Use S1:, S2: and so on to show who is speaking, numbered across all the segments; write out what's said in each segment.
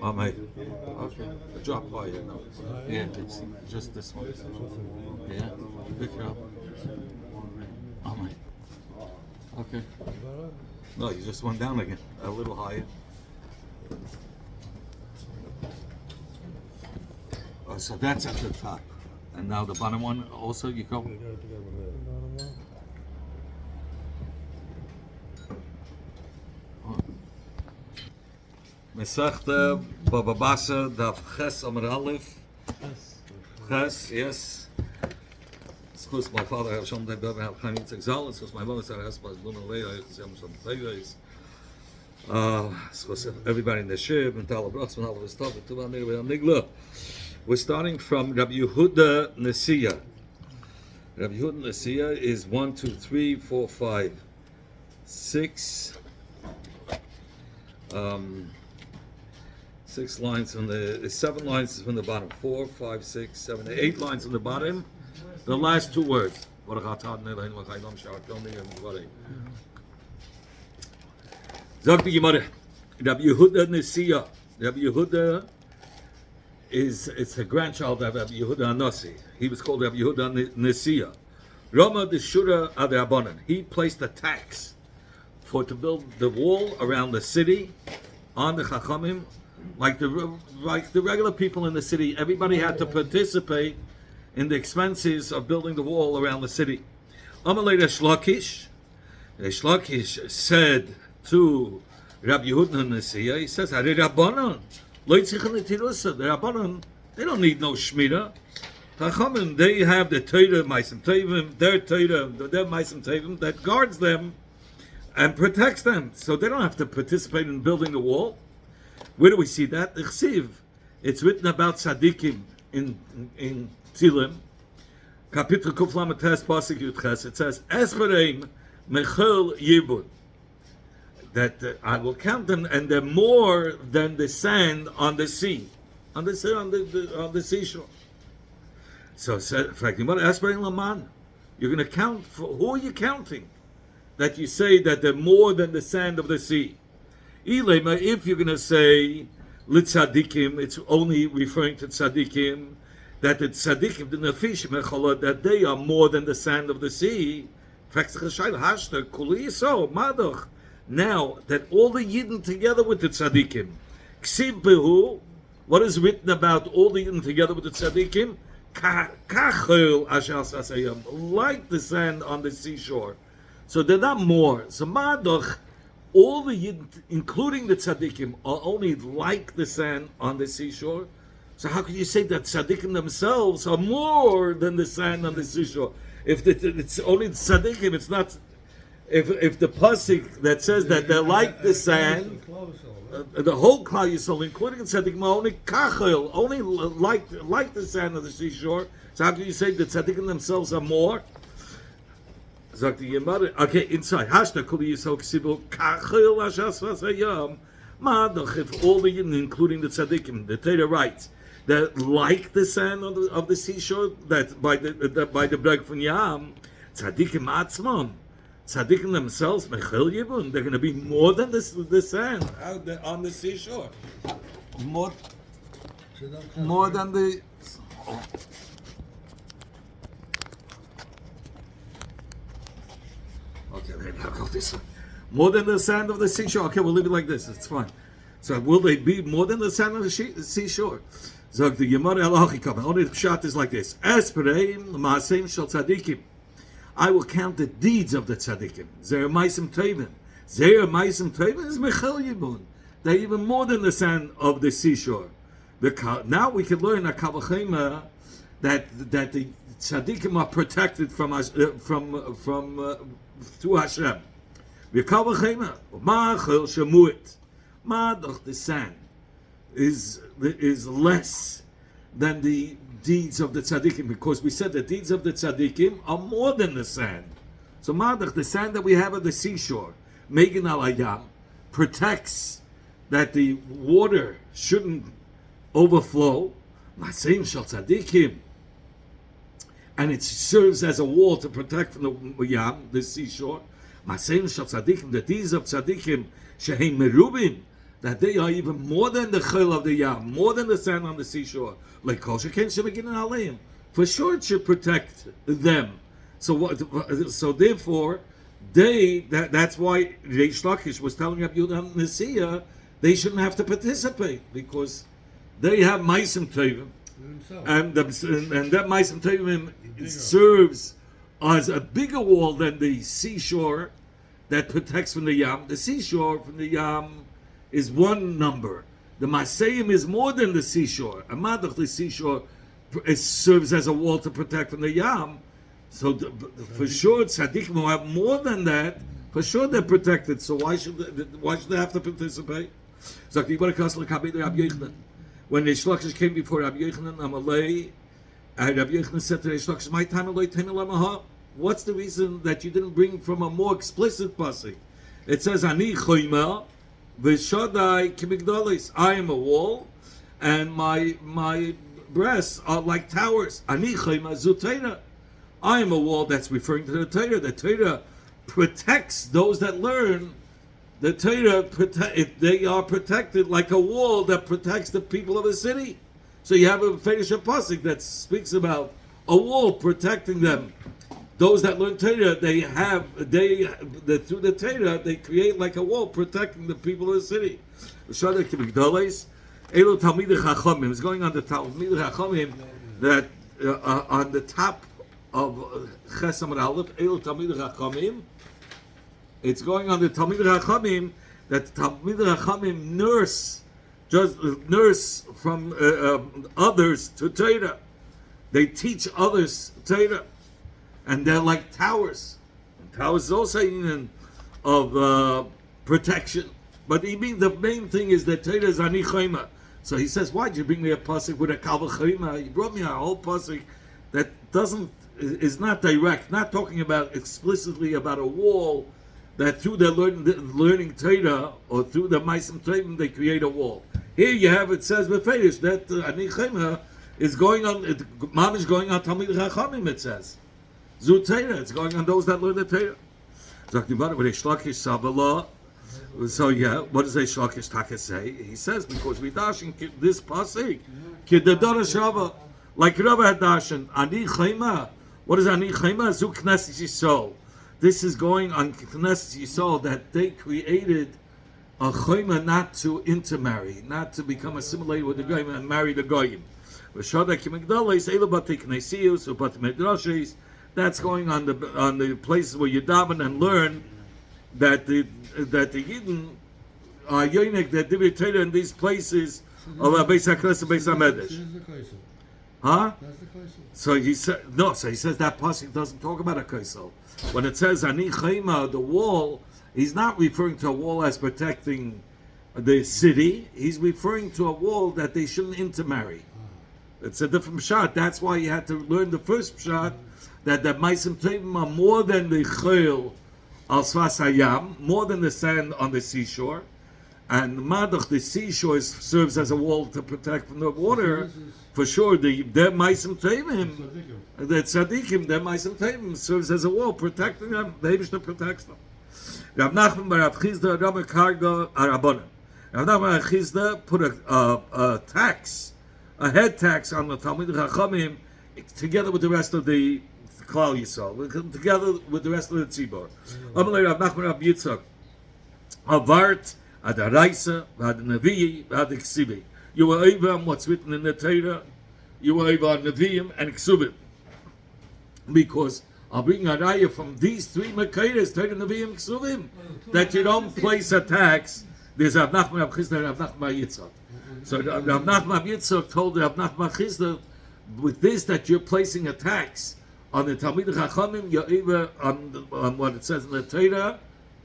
S1: Oh, mate. Okay. A drop by you, no. Yeah, it's just this one. Yeah. Pick it up. Oh, mate. Okay. No, you just went down again. A little higher. Oh, so that's at the top. And now the bottom one also you go. Mesachta bava basra daf ches amar aleph. Ches, yes. Excuse my father, I have shown that I have Chaim Yitzchak Zal. Excuse my mother, Sarah Hespas, Luna Leah, I have some favors. Excuse everybody in the ship, and Tal Brachs, and all of his stuff, and Tuvan Nigla. We're starting from Rabbi Yehuda Nesiya. Rabbi Yehuda Nesiya is 1, 2, 3, 4, 5, 6. 6 lines from the 7 lines from the bottom. 4, 5, 6, 7, 8 lines from the bottom. The last 2 words. Zog the Gemara. Rabbi Yehuda Nesiya. Rabbi Yehuda it's a grandchild of Rabbi Yehuda Anasi. He was called Rabbi Yehuda Nesiya. Rama the Shura ad Rabbanan. He placed a tax to build the wall around the city on the Chachamim. Like the regular people in the city, everybody had to participate in the expenses of building the wall around the city. Amalei Resh Lakish said to Rabbi Yehuda Nesiya, he says, "Hare Rabbanan, lo yitzichan letirusa." The Rabbanan, they don't need no shmira. Chachamim, they have the Torah, Ma'asim Tovim, their Ma'asim Tovim that guards them and protects them, so they don't have to participate in building the wall. Where do we see that? It's written about tzaddikim in Tilim, Kapitel Kuf Lamed Tes Pasuk Yud Ches. It says, "Espereim mechel yibud," that I will count them, and they're more than the sand on the sea, on the seashore. So, Espereim Laman, you're going to count for who are you counting? That you say that they're more than the sand of the sea. Ilema, if you're going to say litzadikim, it's only referring to tzadikim, that the tzadikim, the nefishim, that they are more than the sand of the sea. Now that all the yidden together with the tzadikim, ksiv behu, what is written about all the yidden together with the tzadikim? Kachel ashas asayam, like the sand on the seashore. So they're not more. So Madoch, all the Yid, including the tzaddikim, are only like the sand on the seashore. So how can you say that tzaddikim themselves are more than the sand on the seashore? If it's only the tzaddikim, it's not. If the pasuk that says that they're like the sand, the whole Klal Yisrael, including the tzaddikim, are only kachel, only like the sand on the seashore. So how can you say that tzaddikim themselves are more? Okay, inside. Hashta kuli yisok sibu kachil ashas vasayam. Madach, if all the Yidden, including the tzaddikim, the Torah writes that like the sand of the seashore, that by the brag from Yam, tzaddikim atzmam, tzaddikim themselves mechel yibun, they're going to be more than the sand out on the seashore, more than the. Okay, maybe I'll go this way. More than the sand of the seashore. Okay, we'll leave it like this. It's fine. So will they be more than the sand of the seashore? Zog the Gemara Elachikam. Only the pshat is like this. Espereim ma'aseim shel tzadikim. I will count the deeds of the tzadikim. Zer ma'asim tovim. Zer ma'asim tovim is mechel yibun. They're even more than the sand of the seashore. Now we can learn a kavachema that the tzaddikim are protected from us through Hashem. The sand is less than the deeds of the tzaddikim, because we said the deeds of the tzaddikim are more than the sand. So the sand that we have at the seashore, Megan Alayam, protects that the water shouldn't overflow. Maseim shel tzaddikim, and it serves as a wall to protect from the Yam, the seashore. Maseim shel tzaddikim, the deeds of tzaddikim, shehem merubim, that they are even more than the chayil of the yam, more than the sand on the seashore. Like kosher ken shemegin aleim. For sure, it should protect them. So what? So therefore, that's why Reish Lakish was telling Rabbi Yehuda Nesiya they shouldn't have to participate because they have ma'asim tovim, and that ma'asim tovim serves as a bigger wall than the seashore that protects from the yam. The seashore from the yam is one number. The Masayim is more than the seashore. Amadach, the seashore, serves as a wall to protect from the yam. So for sure, tzaddikim who have more than that, for sure they're protected. So why should they have to participate? So when the Reish Lakish came before Rabbi Yochanan Amalei, Rabbi Yochanan said to Reish Lakish, "My time aloi teni lamaha." What's the reason that you didn't bring from a more explicit pasuk? It says, "Ani choyma v'shadai kimigdalis." I am a wall, and my breasts are like towers. Ani choyma zutera. I am a wall. That's referring to the Torah. The Torah protects those that learn. The Torah they are protected like a wall that protects the people of a city. So you have a Fetish pasuk that speaks about a wall protecting them. Those that learn Torah, through the Torah, they create like a wall protecting the people of the city. It's going on the Talmidei Chachamim that on the top of Ches Amud Aleph, Elu Talmidei Chachamim. It's going on the Talmidei Chachamim that Talmidei Chachamim nurse from others to Torah. They teach others Torah. And they're like towers. And towers is also union of protection. But the main thing is that Torah is ani chayma. So he says, why did you bring me a pasuk with a kal v'chayma? You brought me a whole pasuk that is not direct, not talking about explicitly about a wall that through the learning Torah or through the ma'asim tovim they create a wall. Here you have it says beferish that ani chayma is going on. Mam is going on Talmidei Chachamim. It says. Zutera, it's going on those that learn the Torah. So yeah, what does Reish Lakish Taka say? He says because we dashin this pasuk, kidadara shava, like Rava had dashin ani chayma. What is ani chayma? Zu knesset Yisrael. This is going on Knesset Yisrael that they created a chayma not to intermarry, not to become assimilated with the goyim and marry the goyim. V'shada kimigdalis elu bati knesiyus ubati medrashis. That's going on the places where you daven and learn that the Yidden are yonik that divrei Torah in these places of Beis HaKnesset and Beis HaMedrash. Huh? So he said no. So he says that pasuk doesn't talk about a kaisel. When it says ani chayma, the wall, he's not referring to a wall as protecting the city. He's referring to a wall that they shouldn't intermarry. It's a different shot. That's why you had to learn the first shot. That the ma'asim tovim are more than the chayil al svas hayam, more than the sand on the seashore, and madach the seashore serves as a wall to protect from the water. For sure, their ma'asim tovim, the tzaddikim, their ma'asim tovim serves as a wall protecting them. The Eibishter protects them. Rav Nachman bar Rav Chizda Rama Karga Arabonim. Rav Nachman bar Chizda put a tax, a head tax on the Talmidei Chachamim, together with the rest of the Klal Yisrael, together with the rest of the Tzibor. Amalei Rav Nachman Rav Yitzchak, Avart ad Araisa, ad Nevi'i, ad Ksibi. You were over on what's written in the Torah. You were over on Nevi'im and Ksubim. Because I'll bring a raya from these three Makairas, Torah, Nevi'im, Ksubim, that you don't place a tax. There's Rav Nachman Rav Chizda, Rav Nachman Rav Yitzchak. So Rav Nachman Rav Yitzchak told Rav Nachman Rav Chizda, with this that you're placing a tax on the Talmidei Chachamim, you're either on what it says in the Torah,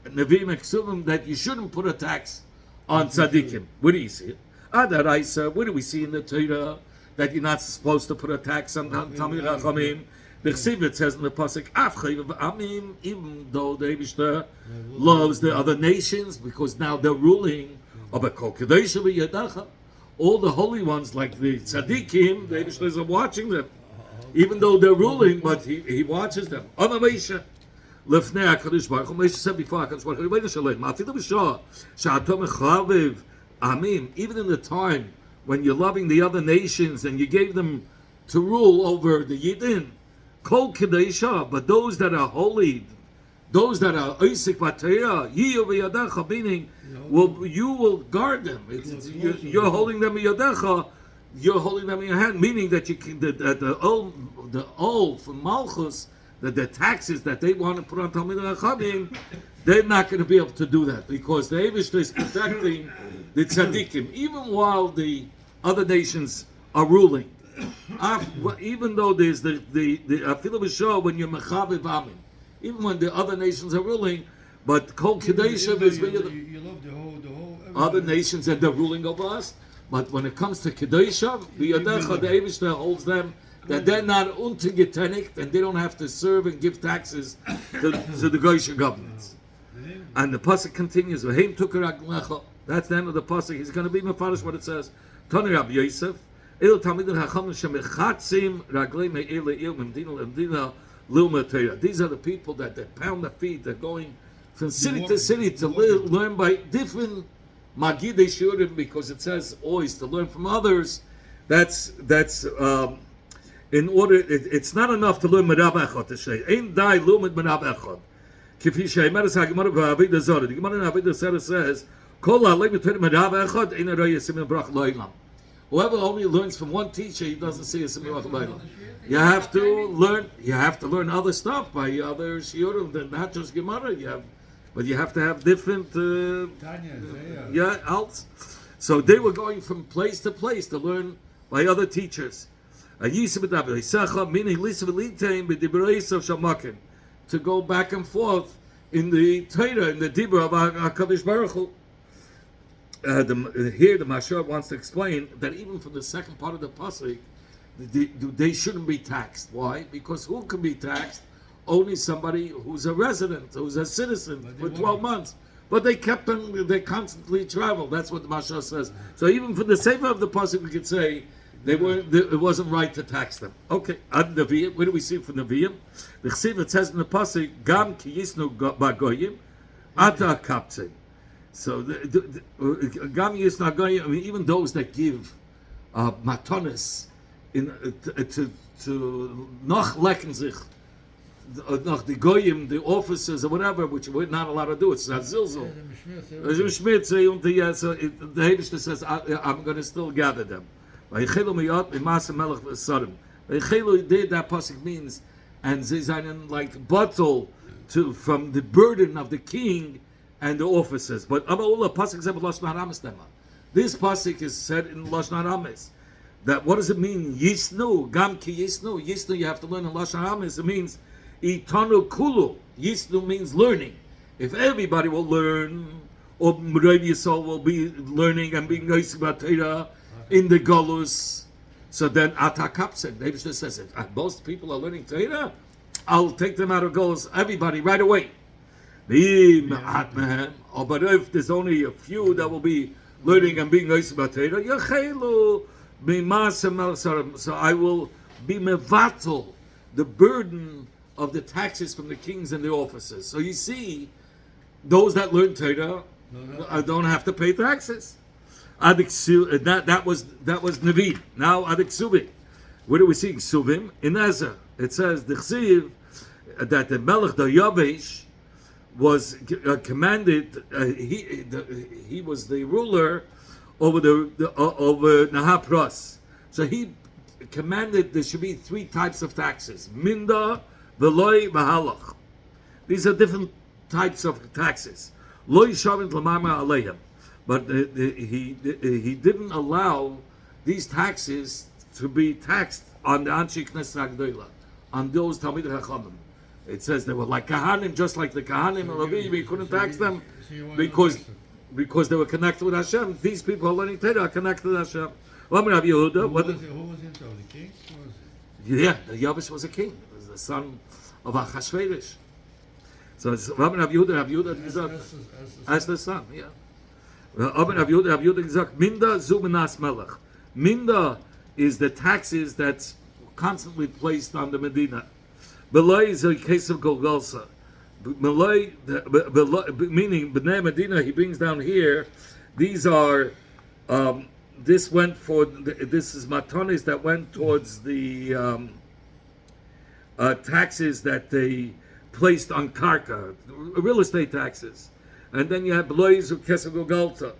S1: Nevi'im and Ksubim, that you shouldn't put a tax on tzaddikim. Where do you see it? Adaraisa, where do we see in the Torah that you're not supposed to put a tax on Talmidei Chachamim? The Chsiv, it says in the pasuk, Af chayv amim, even though the Eibishter loves the other nations because now they're ruling. All the holy ones like the tzaddikim, the Eibishter are watching them. Even though they're ruling, but he watches them. Moshe said before, Amim, even in the time when you're loving the other nations and you gave them to rule over the Yidden, Kol Kedesha, but those that are holy, those that are Oisik Batera, Yiyu V'Yadecha, meaning you will guard them. You're holding them in Yadecha, you're holding them in your hand, meaning that you can, the old from Malchus, that the taxes that they want to put on Talmidei Chachamim, they're not going to be able to do that because the Eivishter is protecting the tzaddikim, even while the other nations are ruling. Even though there's the Afilu B'Shor when you're Mechabev Amin, even when the other nations are ruling, but Kol Kedesha is
S2: you love the whole
S1: other nations and they're ruling over us. But when it comes to Kedesha, the Eivishter holds them that they're not untigetenic and they don't have to serve and give taxes to the Goyish governments. And the pasuk continues. That's the end of the pasuk. He's going to be mefarish what it says. Tani Rabbi Yosef. These are the people that they pound their feet. They're going from city to city to learn by different magidei shurim, because it says always to learn from others. That's in order. It's not enough to learn merab echad to say. Ein dai lumid merab echad. Kifi she'emer es haGemara v'Avidah Zarah. The Gemara in Avidah Zarah says, "Kol ha'alei b'torim merab echad ein arei yisim brach lo'ilam." Whoever only learns from one teacher, he doesn't see a similach lo'ilam. You have to learn other stuff by other shiurim, not just Gemara. But you have to have different else. So they were going from place to place to learn by other teachers. Meaning to go back and forth in the Torah, in the Dibur of HaKadosh Baruch Hu. Here the Mashar wants to explain that even from the second part of the pasuk, they shouldn't be taxed. Why? Because who can be taxed? Only somebody who's a resident, who's a citizen for 12 months. But they constantly travel. That's what the Mashal says. So even for the savor of the pasuk, we could say it wasn't right to tax them. Okay, Ad Nevi'im, where do we see it from Nevi'im? The Chsiv, it says in the pasuk, Gam ki yisnu bagoyim, ata kaptzin. So Gam yisnu bagoyim, I mean, even those that give matonis to noch lecken sich, the goyim, the officers or whatever, which we're not allowed to do. It's a zilzul. So the Hebishter says, I'm going to still gather them. That pasuk means, and they zayin like bottle from the burden of the king and the officers. But this pasuk is said in Lashon Haramis. That what does it mean? Yisnu, gam ki yisnu. Yisnu, you have to learn in Lashon Haramis. It means itanu kulu. Yisnu means learning. If everybody will learn, or Rav Yisrael will be learning and being Yosef Batera in the Golus, so then atakapsen. The Hebrew says it. Most people are learning Torah. I'll take them out of Golus. Everybody right away. But if there's only a few that will be learning and being Yosef Batera, yachelu. So I will be mevatel, the burden of the taxes from the kings and the officers. So you see, those that learn Torah don't have to pay taxes. That was Nevi. Now Adiksuvim. Where do we see Ksuvim? In Ezra, it says the Chsiv that the Melech the Yavesh was commanded. He was the ruler over over Nahapras. So he commanded there should be 3 types of taxes: minda, veloy, v'halach. These are different types of taxes. Lo yishavin l'mama aleihim. But he didn't allow these taxes to be taxed on the Anshei Knesset HaGedolah, on those Talmidei Chachamim. It says they were like Kahanim, just like the Kahanim and Levi. We couldn't tax them because they were connected with Hashem. These people are learning Torah are connected with Hashem.
S2: Who was in charge? The king?
S1: Yeah, the Yavish was a king. He was the son of Achashverosh. So it's Rabbi Yehuda as the son. Yeah. Rabbi Yehuda gesagt, Minda zu menas melech. Minda is the taxes that's constantly placed on the Medina. Belay is a case of Golgotha. Meaning B'nai Medina, he brings down here. These are This went for this is matonis that went towards the taxes that they placed on karka, real estate taxes, and then you had belois who kesego galta.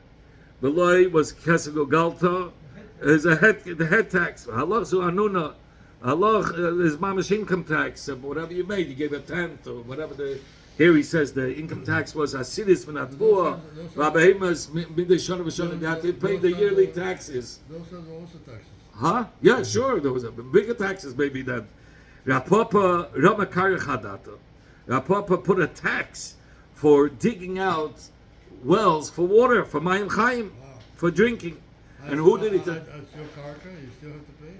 S1: Beloy was kesego galta is the head tax. Halach zu anuna. Halach is mamash income tax. Whatever you made, you gave a tenth or whatever the. Here he says the income tax was asidis v'natvua. Rabbehimas midei shana v'shana. They had to pay the yearly taxes.
S2: Those are also taxes.
S1: Huh? Yeah, sure. There was a bigger taxes maybe than. Rapapa Ramakari Chadata. Rapapa put a tax for digging out wells for water, for Mayim Chaim, for drinking. And who did it?
S2: At your karka, you still have to pay?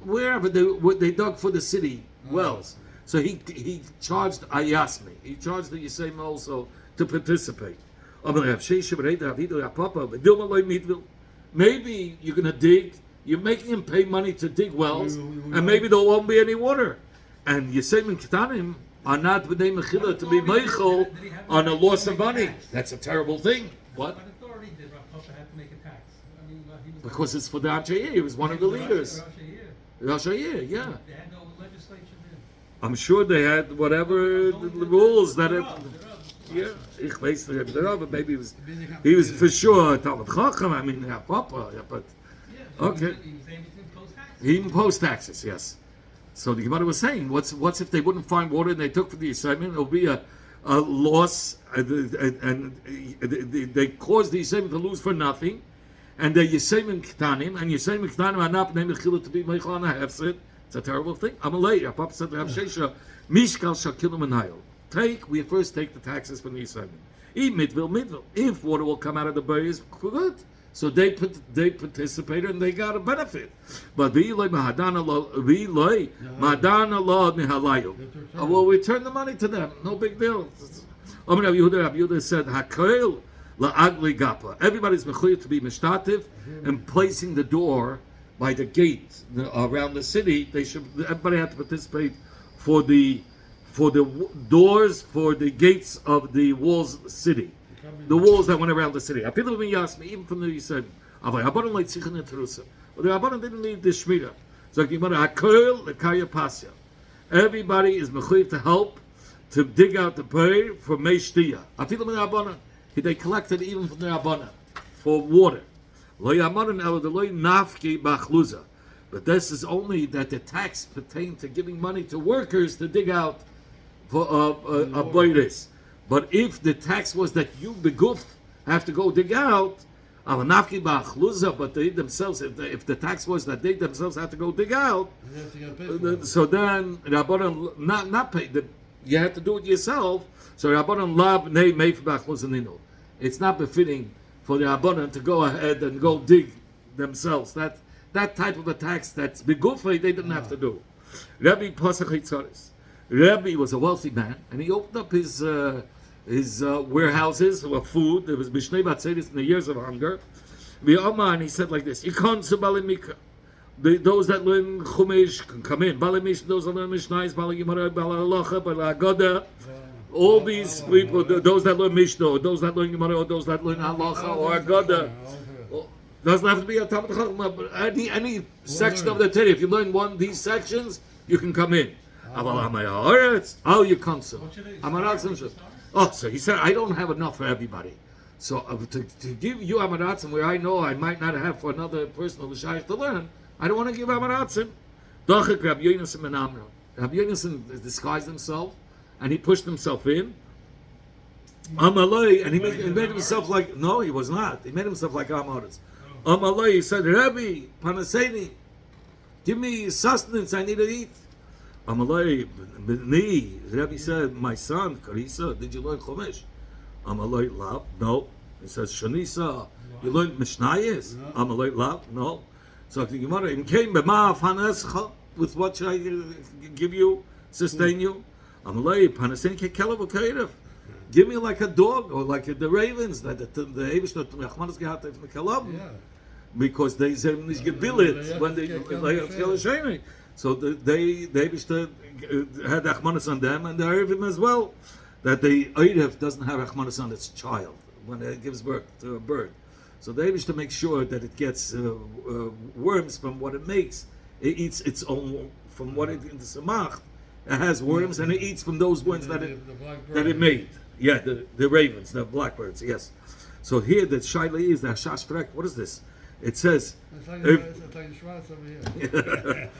S1: Wherever they dug for the city wells. So he charged Ayasmi. He charged the Yisrael also to participate. Maybe you're going to dig. You're making him pay money to dig wells, and maybe there won't be any water. And Yisrael Kitanim are not b'nei mechila to be meichel on a loss of money. That's a terrible thing. What?
S3: What authority did Rav Papa have to make a tax? I mean, he was
S1: Because it's for the Anshe. He was one of the leaders.
S3: Rosh Hashanah.
S1: Rosh Hashanah, yeah.
S3: They had no legislature then.
S1: I'm sure they had whatever the rules that it. Yeah, ich weiß nicht, but maybe he was for sure Talmud Chacham. I mean, yeah, Papa, yeah, but okay.
S3: He was able to impose taxes.
S1: He imposed taxes, yes. So the Gemara was saying, what's if they wouldn't find water and they took for the assignment? It'll be a loss, and they caused the assignment to lose for nothing. And the Yisayim Ktanim, and Yisayim Ktanim are not named Chila to be Meichel on a Hefset. It's a terrible thing. Amalei, Papa said to Rav Shesha, Mishkal Shakilim and Hayel. We first take the taxes from the assignment. If water will come out of the berries, good. So they participated and they got a benefit. But we'll return the money to them. No big deal. Yehuda said, Hakoil la'agli gapa. Everybody's mechuyev to be mishtativ and placing the door by the gate around the city. Everybody had to participate for the doors, for the gates of the walls city. The walls that went around the city. Even from there, he said, well, the Rabbanan didn't need the Shmira. So everybody is mechuyev to help to dig out the prey for Mei Shtiya. They collected even from the Rabbanan for water. But this is only that the tax pertained to giving money to workers to dig out for a boiris. But if the tax was that you, the guf, have to go dig out, but they themselves, if the tax was that they themselves had to go dig out, so then Rabbanan not pay. You had to do it yourself. So Rabbanan lab nei meifbach luzaninu. It's not befitting for the Rabbanan to go ahead and go dig themselves. That type of a tax that's begufay they didn't have to do. Rabbi Pasach Hitzaris. Rabbi was a wealthy man, and he opened up his warehouses of food. There was Mishnei Batzeris in the years of hunger. And he said like this: those that learn Chumash can come in. Those that learn Mishnais, all these people, those that learn Mishnah, those that learn Gemara, or those that learn Halacha or Agada, doesn't have to be a Talmud Chacham, but any section of the Torah. If you learn one of these sections, you can come in. Oh, you can't. Oh, so he said, I don't have enough for everybody. So to give you Amaratzim, where I know I might not have for another person of the Shayach to learn, I don't want to give Amaratzim. Dochik Rabbi Yonasan ben Amram. Rabbi Yonasan disguised himself, and he pushed himself in. Amalei, and he made himself like, no, he was not. He made himself like Amaretz. Amalei, he said, Rabbi, Panaseni, give me sustenance, I need to eat. Amalei, Rabbi said, my son, Karisa, did you learn Chumash? Amalei, Lav, no. He says, Shanisa, you learned Mishnayos? Amalei, Lav, no. So the Gemara, came with what should I give you, sustain you? Amalei, Panaseni kekelav u'keirev. Give me like a dog or like the ravens that the Eivish not Rachmanas gehat from the Kalam, because they say gebillet when they like. So they Eivish had Rachmanas on them and the Erevim as well. That the Eirev doesn't have Rachmanas on its child when it gives birth to a bird. So the Abish to make sure that it gets worms from what it makes. It eats its own from what it in the samach. It has worms and it eats from those worms that it made. Yeah, the ravens, the blackbirds. Yes. So here the shaila is the hashash frek. What is this? It says.
S2: It's like Shvatz over here.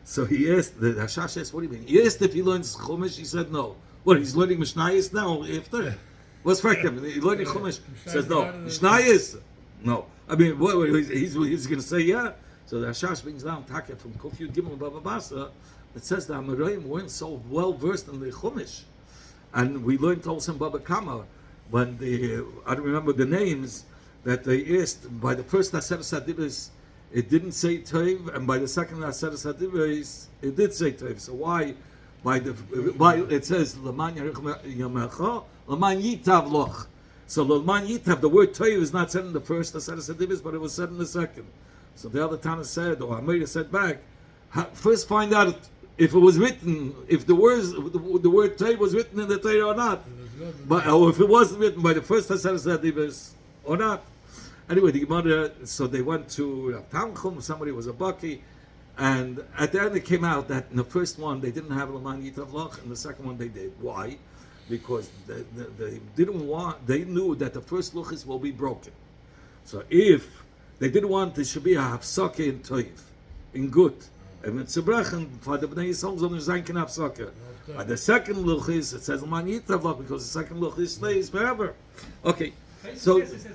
S1: So he asked the hashash asked, what do you mean? He asked if he learns chumash. He said no. What, he's learning mishnayos now after? What's frek him? He's learning chumash. He says no. Mishnayos? No. I mean, what he's going to say yeah. So the hashash brings down Taka from Kufyud Gimel Bava Basra. It says the Amoraim weren't so well versed in the chumash, and we learned also in Baba Kama when I don't remember the names that they asked by the first Aseret Sadibis it didn't say Toiv, and by the second Aseret Sadibis it did say Toiv. So why? By it says Laman Yamecha Laman Yitav Loch. So Laman Yitav, the word Toiv is not said in the first Aseret Sadibis, but it was said in the second. So the other Tana said, or Amir said back, first find out if it was written, if the word Toiv was written in the Torah or not, or if it wasn't written by the first Aseret Sadibis or not. Anyway, the Gemara, so they went to Tamchum, somebody was a Baki, and at the end it came out that in the first one they didn't have Laman Yitav Loch, and the second one they did. Why? Because they didn't want, they knew that the first luchis will be broken. So if they didn't want, there should be a hafsaka in Toiv, in good. And it's a brachen for the Bnei Yisrael on the Zayin can hafsaka. By the second luchis, it says Laman Yitav Loch, because the second luchis stays forever. Okay. So
S3: it says so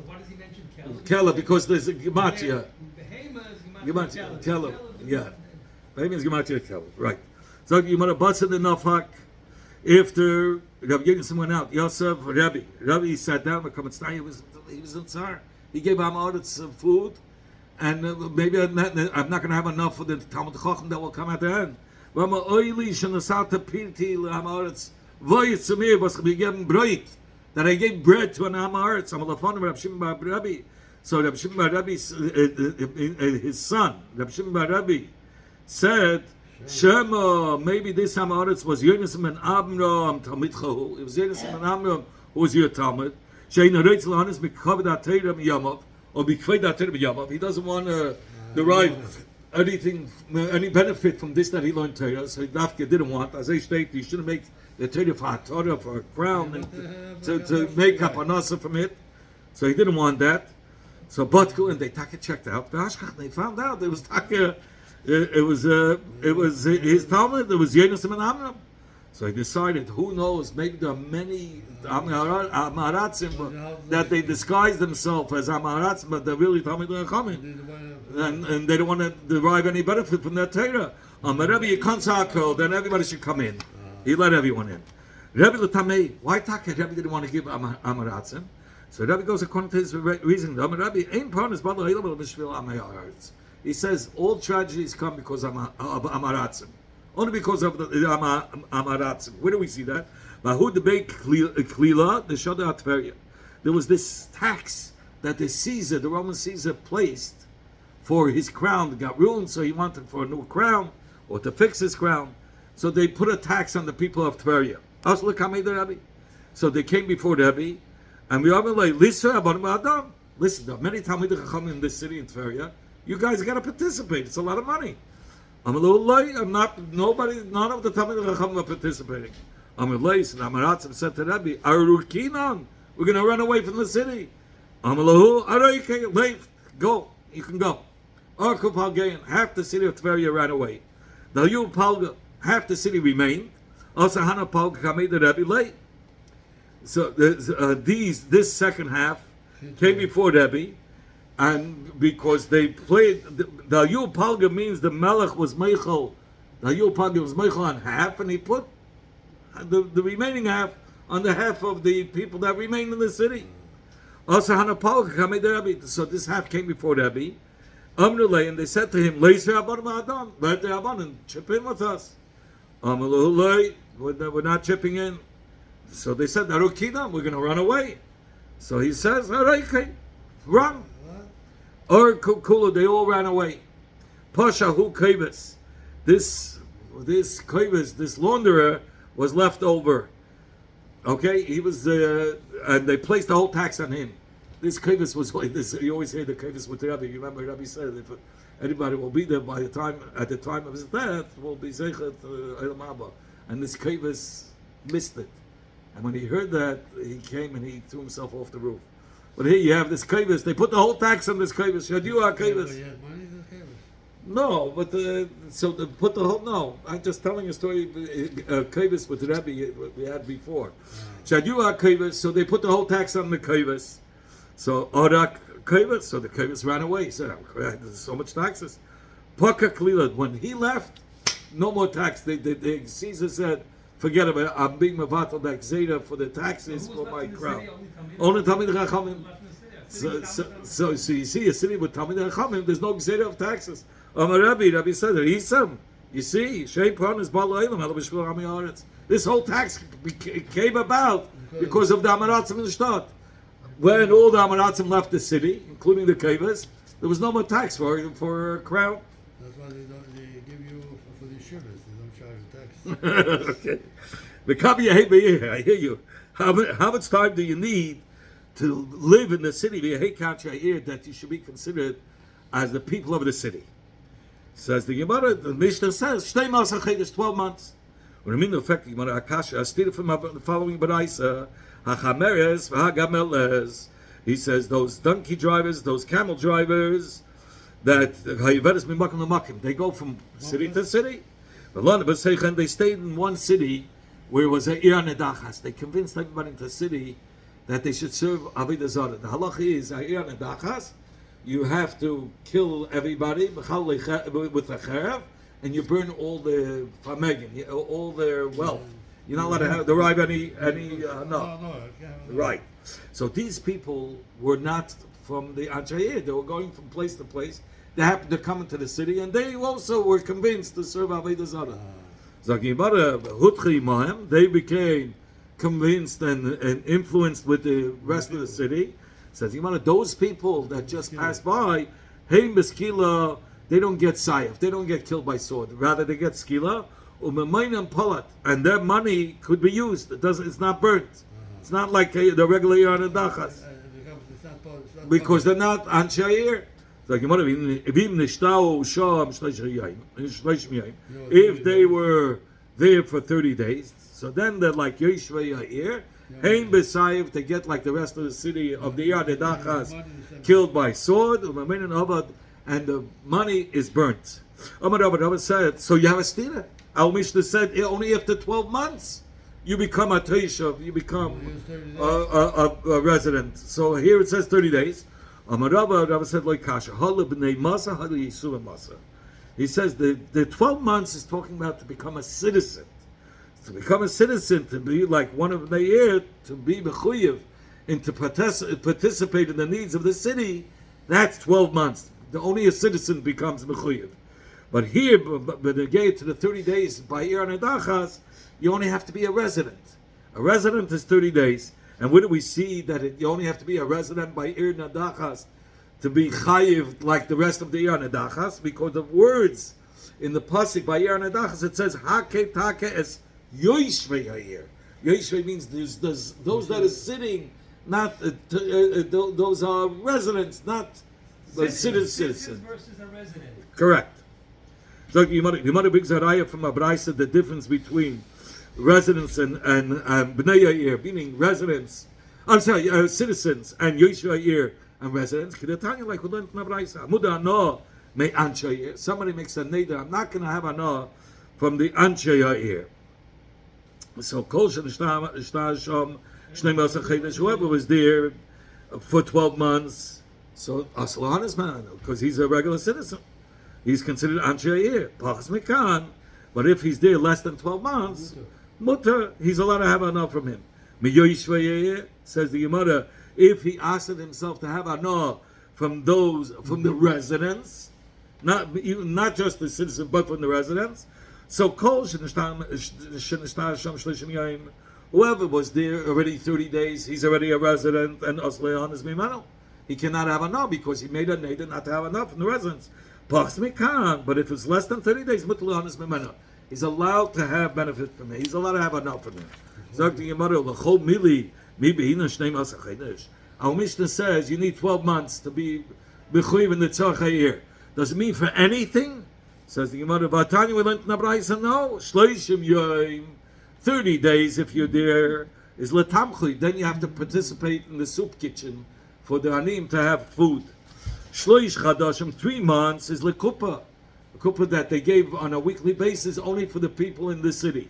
S3: what does he mention?
S1: Kela, because there's a gematria.
S3: Behema is
S1: Gematria, Kela, yeah. Behema is gematria Kela, right. So you might have busted the nafak after Rabbi Yedison went out. Yosef, Rabbi sat down. He was in Tsar. He gave Amaretz some food, and maybe I'm not going to have enough for the Talmud Chacham that will come at the end. Rama oili shenasata pirti le'Amaretz. That I gave bread to an Amaretz. I'm a lafon of Rab Shimon bar Rabbi. So Rab Shimon bar Rabbi, his son, Rab Shimon bar Rabbi, said, Shema, maybe this Amaretz was Yonasim and Amram Talmid Chahu. It was Yonasim and Amram who was your Talmud. Shein Haretz Lahanis Mikavad Atayram Yamav, or Mikvad Atayram Yamav. He doesn't want to derive anything, any benefit from this that he learned Torah. So Dafka didn't want. As I stated, you shouldn't make the Torah for a crown and to make up an answer from it. So he didn't want that. So Batku and they checked out. They found out it was Taka. It was his Talmud. It was Yonasim and Amram. So he decided, who knows? Maybe there are many Amaratzim that they disguise themselves as Amaratzim, but they're really Talmud Chachamim, and they don't want to derive any benefit from that Torah. Rabbi Yekansako, then everybody should come in. He let everyone in. Rabbi L'Tamei, why Taka? Rabbi didn't want to give Amaratzim. So Rabbi goes according to his reason. Rabbi ain't part of his he says all tragedies come because of Amaratzim. Only because of the Amaratzim. Where do we see that? Mahud debate Klila, the Shada Atveria. There was this tax that the Roman Caesar placed for his crown. It got ruined, so he wanted for a new crown or to fix his crown. So they put a tax on the people of Tveria. So they came before the Rebbe, and we are like, listen, there are many Talmidei Chachamim in this city in Tveria. You guys got to participate. It's a lot of money. I'm a little late. None of the Talmidei Chachamim are participating. I'm a late, and Amaratzim said to Rebbe, Arukinan, we're going to run away from the city. I'm a little late. Go. You can go. Arku Palgayan, half the city of Tveria ran away. The Yu Palga, half the city remained. Also Hana Palga Kamei the Rebbe late. So this second half came before Rebbe, and because they played the Yu Palga means the Melech was Meichel. The Yu Palga was Meichel on half, and he put the remaining half on the half of the people that remained in the city. Also Hana Palga Kamei the Rebbe. So this half came before Rebbe. And they said to him, let the Rabbanan chip in with us. We're not chipping in. So they said, Arukina, we're going to run away. So he says, run. Or Kukula, they all ran away. Pasha hu kavis. This kavis, this launderer, was left over. Okay, he was, and they placed the whole tax on him. This kavus was like this. You always hear the kavus with the Rabbi. You remember Rabbi said if anybody will be there by the time at the time of his death will be zeichet Elam Abba, and this kavus missed it. And when he heard that, he came and he threw himself off the roof. But here you have this kavus. They put the whole tax on this kavus. Shadua kavus.
S2: Yeah, money in this kavus.
S1: No, but so they put the whole. No, I'm just telling a story. Kavus with the Rabbi we had before. Shadua kavus. So they put the whole tax on the kavus. So Orak kavus. So the kavus ran away. He said, "There's so much taxes." Paka klila. When he left, no more tax. The Caesar said, "Forget about it. I'm being mavatal back zeta for the taxes for my crowd." Only Talmid Chachamim. So you see a city with Talmid Chachamim. There's no zeta of taxes. Rabbi said, "Isam." You see, Shem Pran is Bal Eilam Ela B'Shvil Ami Haaretz. This whole tax came about because of the Amaratzim in the Shtad. When all the Amaratzim left the city, including the Kavas, there was no more tax for a crown.
S2: That's why they give you for the shivers. They don't charge the tax.
S1: Okay. I hear you. How much time do you need to live in the city that you should be considered as the people of the city? Says the Gemara, the Mishnah says, 12 months. When I mean the effect, the Gemara Akasha, I stated from the following Baraisa, Hachameres, Hagameles. He says, those donkey drivers, those camel drivers, that they go from city to city. They stayed in one city where it was a Ir Nedachas. They convinced everybody in the city that they should serve Avodah Zarah. The halacha is Ir Nedachas. You have to kill everybody with a cherev, and you burn all the famegin, all their wealth. You're not allowed to derive any no. Right. So these people were not from the Anshair. They were going from place to place. They happened to come into the city, and they also were convinced to serve Avodah Zarah. They became convinced and influenced with the rest of the city. Says those people that just pass by, hey Meskila, they don't get sayef, they don't get killed by sword. Rather, they get skila, and their money could be used. It's not burnt. It's not like the regular Yarn Dachas. Because they're not Anshair. If they were there for 30 days, so then they're like Yoshvei Yair. Hein B'Sayev, they get like the rest of the city of the Yad Edachas killed by sword, and the money is burnt. Amar said, so you have a stira. Al Mishnah said, only after 12 months you become a Teishav, you become a resident. So here it says 30 days. Amar Rabba said, like Kasha, he says the 12 months is talking about to become a citizen. To become a citizen, to be like one of the year, to be mechuyev, and to participate in the needs of the city, that's 12 months. Only a citizen becomes mechuyev. But here, when they get to the 30 days by Ir Nedachas, you only have to be a resident. A resident is 30 days. And where do we see that you only have to be a resident by Ir Nedachas to be chayiv like the rest of the Ir Nedachas? Because of words in the pasuk by Ir Nedachas, it says, Hake Take es Yoshvei Hayir. Yoshvei means there's those that are sitting, not those are residents, not citizens.
S3: Versus a resident.
S1: Correct. So you might bring Zaraya from Abraisa the difference between residents and Bnei Yair, meaning residents. I'm sorry, citizens, and Yoshvei Hayir and residents. Kedatanya like we learned from Abraisa. Muda no me Anshe. Somebody makes a neder. I'm not going to have a no from the Anshe Yair. So whoever was there for 12 months, so Aslan is man, because he's a regular citizen. He's considered Anshe Pachas Mekan. But if he's there less than 12 months, Mutter, he's allowed to have anah from him. Says the Gemara, if he asked himself to have anah from the residents, not just the citizen, but from the residents, so whoever was there already 30 days, he's already a resident, and Osleon is Mimano. He cannot have enough because he made a neder not to have enough from the residents. But if it's less than 30 days, he's allowed to have benefit from it. He's allowed to have enough from it. Sagt die Gemara, l'chol mili, mi behina shnei mas hachedesh. Our Mishnah says you need 12 months to be mechuyev in the tzach ha'ir. Does it mean for anything? Says the Gemara, Vatani, we learned in the Braisa, no. Shloishim yoim, 30 days if you're there, is letamchui. Then you have to participate in the soup kitchen for the anim to have food. Shloish chadashim, 3 months, is lekupa. A kupa that they gave on a weekly basis only for the people in the city.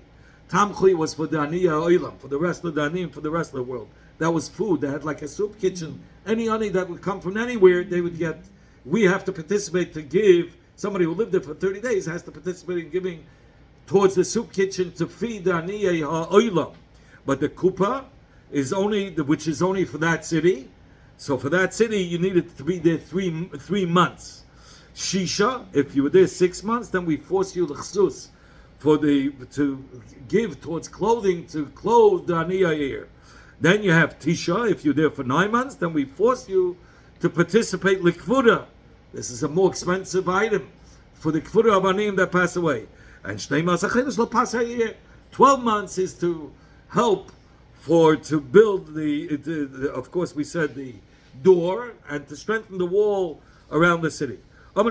S1: Tamchui was for the Aniyah Oilam, for the rest of the Anim, for the rest of the world. That was food. They had like a soup kitchen. Any ani that would come from anywhere, they would get. We have to participate to give. Somebody who lived there for 30 days has to participate in giving towards the soup kitchen to feed the Aniyah Oilam. But the kupa is only, which is only for that city. So for that city, you needed to be there three months. Shisha, if you were there 6 months, then we force you l'chsus to give towards clothing to clothe the Aniyah here. Then you have Tisha, if you're there for 9 months, then we force you to participate likvuda. This is a more expensive item for the kvuda of Aniyim that pass away. And Shnei Masachidus lo pas ha'ir. 12 months is to help to build the, of course we said the door, and to strengthen the wall around the city. Also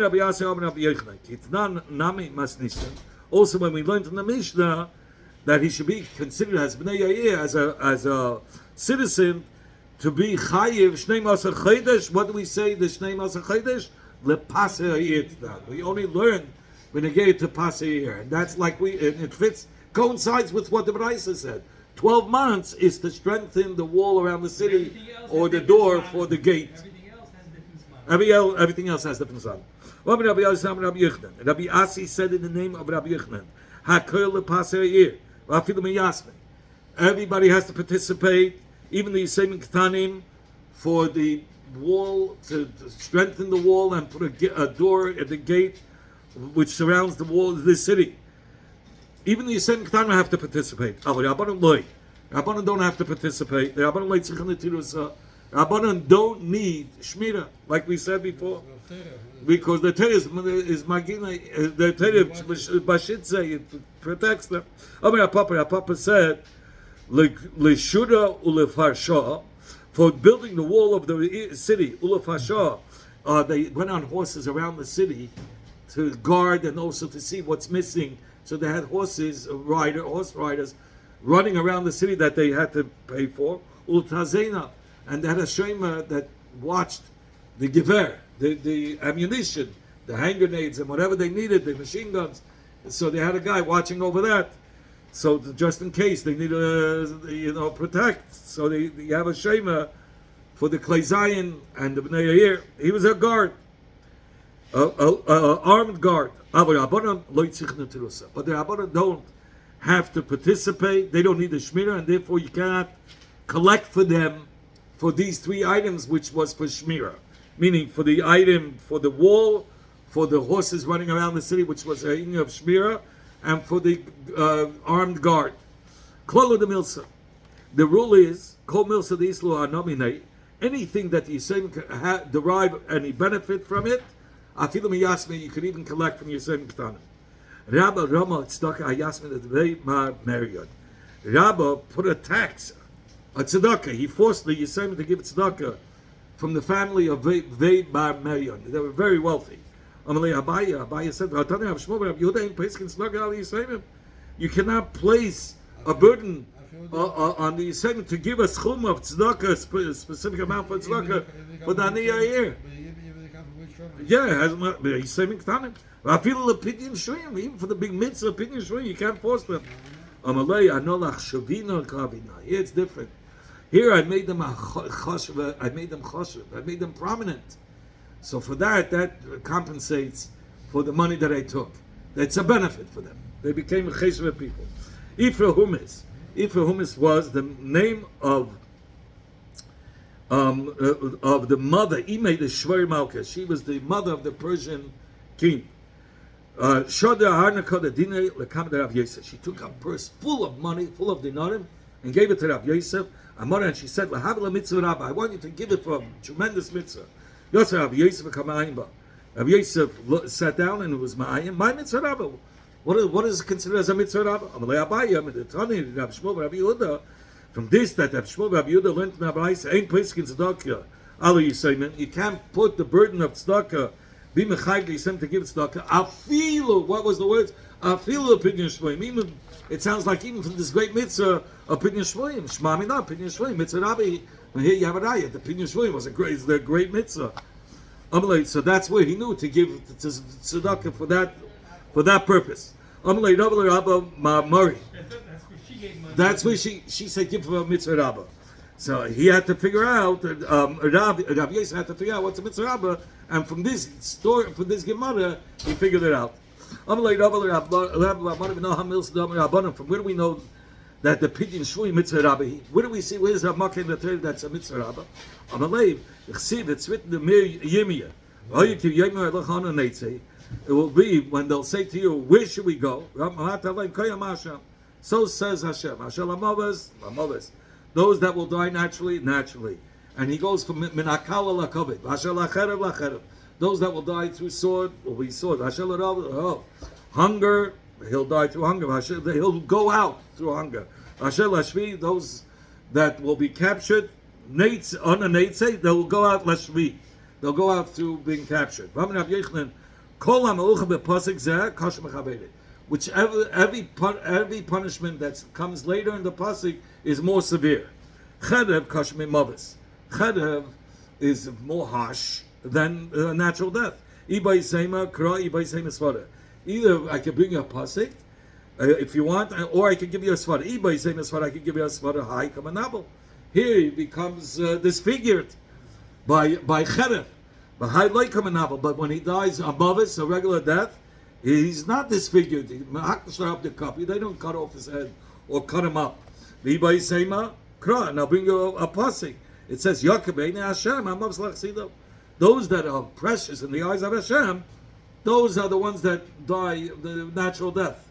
S1: when we learned in the Mishnah that he should be considered as Bnei Yair, as a citizen, to be Chayiv Shnei Masar Chodesh. What do we say? The Shnei Masar Chodesh lePaseh Yair. We only learn when they get to Paseh Yair, and that's like it coincides with what the Braisa said. 12 months is to strengthen the wall around the city or the door for the gate. Everything else has different sign. Rabbi Asi said in the name of Rabbi Yochanan, everybody has to participate, even the Yisayim Ketanim, for the wall, to strengthen the wall and put a door at the gate which surrounds the wall of this city. Even the Yisayim Ketanim have to participate. Rabbanon don't have to participate. The Rabbanon don't need Shmira, like we said before. Because the Torah is Magina, the Torah Bashitze, it protects them. Papa said, L'shura ulefarsha, for building the wall of the city, ulefarsha, they went on horses around the city to guard and also to see what's missing. So they had horse riders running around the city that they had to pay for. Ultazena, and they had a shema that watched the gever, the ammunition, the hand grenades and whatever they needed, the machine guns. So they had a guy watching over that. So just in case they need to, protect. So they have a shema for the Klei Zayin and the Bnei Yair. He was a guard, armed guard. But the Rabbanon don't have to participate. They don't need the Shmira, and therefore you cannot collect for them for these 3 items, which was for Shmira. Meaning for the item for the wall, for the horses running around the city, which was a of Shmira, and for the armed guard. Klolo de Milsa. The rule is, Kol Milsa the Islu Hanomine, anything that the Yisayim derive any benefit from it, Afilu Miyasmi, you could even collect from Yisayim Ketanim. Rabba Rama Tzedakah Hayasmi Vei Mar Marion. Rabba put a tax, a tzedakah. He forced the Yisayim to give tzedakah from the family of Vei Mar Marion. They were very wealthy. Amalei Abaya said, you cannot place a burden on the Yisayim to give a schum of tzedakah, a specific amount for tzedakah for the Aniyah here. Yeah, Yisayim Ketanim. Even for the big mitzvah opinion shvuyim, you can't force them. Here it's different. Here I made them choshev. I made them prominent. So for that compensates for the money that I took. That's a benefit for them. They became a chesed people. Ifra Humis was the name of the mother, Imei the Shver Malka. She was the mother of the Persian king. She took a purse full of money, full of dinarim, and gave it to Rav Yosef. And she said, I want you to give it for a tremendous mitzvah. Rav Yosef sat down and it was ma'ayim. My mitzvah Rabba. What is considered as a mitzvah rabba? Amalei Abayim, the Tani, Rabbi Shmuel, Rabbi Yehuda. From this, that Rabbi Shmuel, Rabbi Yehuda learned from Rabbi Isa, ain't poskin tzedakah. Ali Yisayman, you can't put the burden of tzedakah, be mechayv Yisayim to give tzedakah. Afilu, what was the words? Afilu opinion shmoyim. Even it sounds like even from this great mitzvah opinion shmoyim. Shmami not opinion shmoyim. Mitzvah rabbi. And here you have a raya. The opinion shmoyim was the great mitzvah. Amalei, so that's where he knew to give tzedakah for that purpose. Amalei Rabbi Rabba Mari. That's where she said give for a mitzvah rabba. So he had to figure out. Rabbi Yosef had to figure out what's a mitzvah rabba, and from this story, from this Gemara, he figured it out. From where do we know that the pidyon shui mitzvah rabba? Where do we see? Where's Rav Makeh in the Torah that's a mitzvah rabba? It's written the Mir Yimiyah. It will be when they'll say to you, where should we go? So says Hashem. Those that will die naturally. And he goes from minakala lakavit. Those that will die through sword will be sword. Hunger, he'll die through hunger. He'll go out through hunger. Those that will be captured, they will go out lashvi. They'll go out through being captured. Whichever every punishment that comes later in the pasuk is more severe. Chedev kashmi mavis. Chedev is more harsh than natural death. Either I can bring you a pasuk if you want, or I can give you a svara. I can give you a svara high kamanabel. Here he becomes disfigured by chedev. But high like kamanabel. But when he dies above it, a regular death, he's not disfigured. They don't cut off his head or cut him up. And I'll bring you a pasuk. It says, those that are precious in the eyes of Hashem, those are the ones that die the natural death.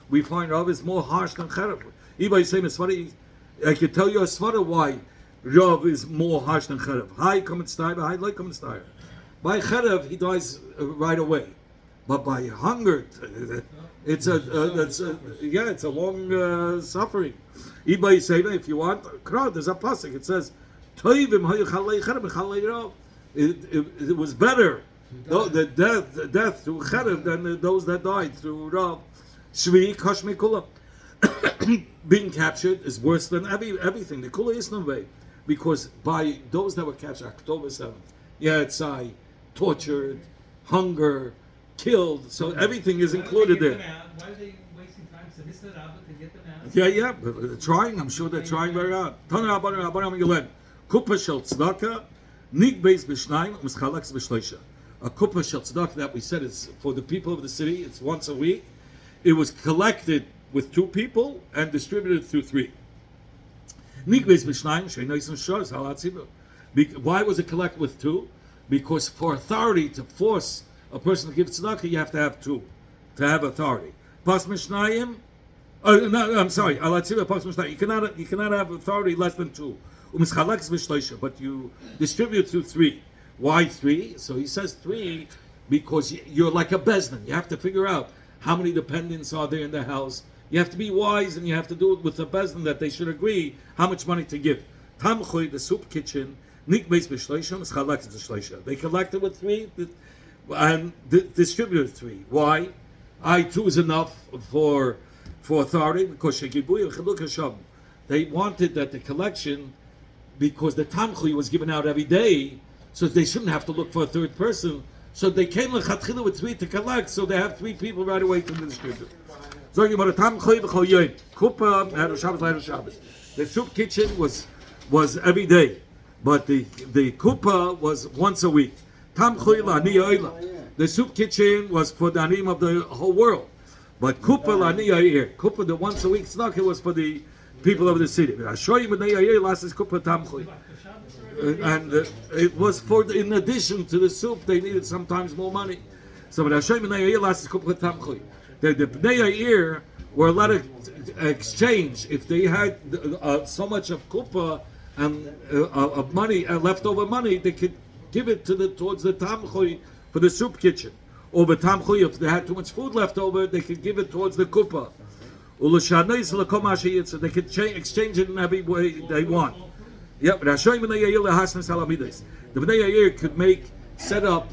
S1: We find Rav is more harsh than Cherev. I can tell you a svara why Rav is more harsh than Cherev. High common style, high like common style. By Cherev, he dies right away. But by hunger, it's a long suffering. If you want, there's a pasuk. It says, it was better, the death through Cherev than those that died through Rav. Shvi kashmi kula. Being captured is worse than everything. The kula is no way, because by those that were captured, October 7th, it's tortured, hunger, killed. So everything is included there.
S3: Why are they wasting time to miss the rabba to get them out?
S1: Yeah, but they're trying. I'm sure they're trying very hard. Kupa shel tzedakah, nig beis b'shnayim, u'mischalaks b'shleisha. A kupa shel tzedakah that we said is for the people of the city. It's once a week. It was collected with 2 people and distributed through 3. Nig beis b'shnayim, she'nois n'shos al hatzibur. Why was it collected with 2? Because for authority to force a person to give tzedakah, you have to have 2 to have authority. Pas mishnayim. I'm sorry. You cannot have authority less than 2. But you distribute through 3. Why 3? So he says 3 because you're like a bezdin. You have to figure out how many dependents are there in the house. You have to be wise, and you have to do it with the bezdin that they should agree how much money to give. Tamchoy, the soup kitchen. They collected with 3 and distributed 3. Why? 2 is enough for authority because they wanted that the collection, because the tamchui was given out every day, so they shouldn't have to look for a 3rd person. So they came lechatchila with 3 to collect, so they have 3 people right away to distribute. The soup kitchen was every day. But the kupa was once a week. The soup kitchen was for the anim of the whole world. But kupa the once a week tzedakah was for the people of the city. And it was in addition to the soup, they needed sometimes more money. So the Bnei Yair were allowed to exchange if they had so much of kupa and of money, leftover money, they could give it towards the tamchui for the soup kitchen. over tamchui, if they had too much food left over, they could give it towards the kuppah. So they could exchange it in every way they want. Yep, the Bnei Yair could set up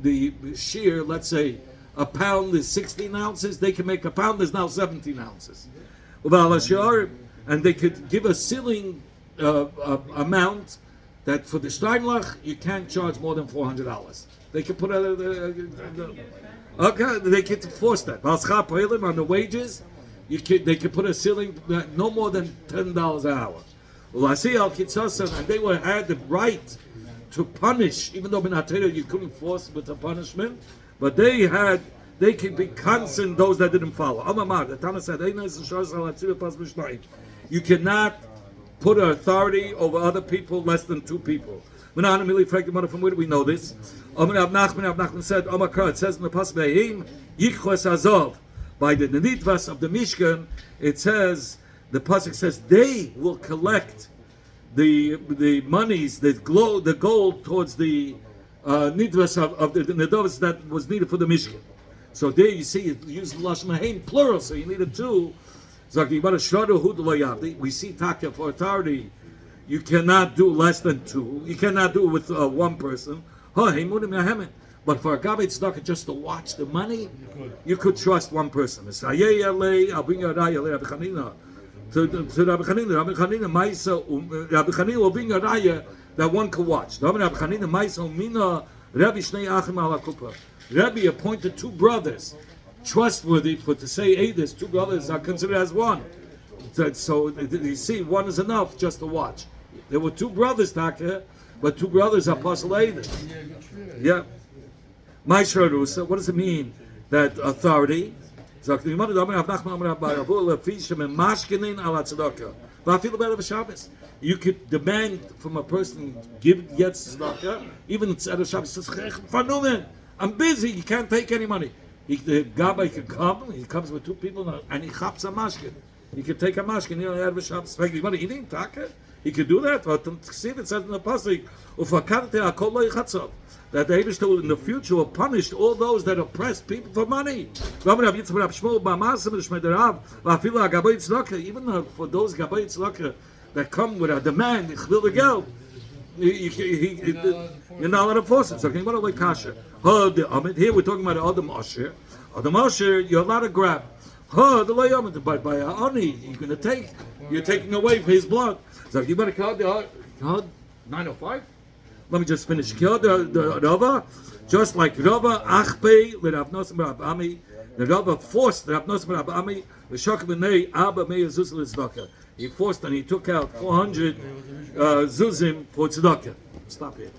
S1: the shear, let's say a pound is 16 ounces, they can make a pound is now 17 ounces. And they could give a ceiling amount that for the Steinlach, you can't charge more than $400. They could put okay, they could force that. On the wages, they could put a ceiling no more than $10 an hour. And they had the right to punish, even though you couldn't force with a punishment, but they could be constant those that didn't follow. The Tana said, you cannot put authority over other people less than 2 people. From where do we know this? Nachman said, it says in the pasuk, by the nitvas of the Mishkan, it says, the pasuk says, they will collect the monies, the gold towards the nitvas of the nedavos that was needed for the Mishkan. So there you see it used lashon hain plural, so you needed 2. We see taka for authority. You cannot do less than 2. You cannot do it with 1 person. But for a gabbai tzedakah, just to watch the money, you could trust 1 person. I'll bring you a raya, Rabbi Chanina. To Rabbi Chanina, Rabbi Chanina will bring a raya that one could watch. Rabbi appointed 2 brothers, trustworthy to say, hey, there's 2 brothers are considered as 1. So you see, 1 is enough just to watch. There were 2 brothers, Taka, but 2 brothers are apostle Eidah. Yeah. What does it mean that authority? You could demand from a person, give yet tzedakah, even at a Shabbos, I'm busy, you can't take any money. The gabbai can come, he comes with 2 people, and he chaps a mashkin. He could take a mashkin, out of a Shabbos, eating taka. He could do that, but see it says in the pasuk, that the Eibishter in the future will punish all those that oppress people for money. Even for those gabbai tzedakah that come with a demand, you're not allowed to force it. So can you go to kasha? Here we're talking about Adam Asher. Adam Asher, you're allowed to grab. But by a ani, you're taking away for his blood. So you better call the 905. Let me just finish. The Rava, just like Rava, Achpei, Rav Nosson Rav Ami, the Rava forced Rav Nosson Rav Ami, he forced and he took out 400 zuzim for tzedakah. Stop here.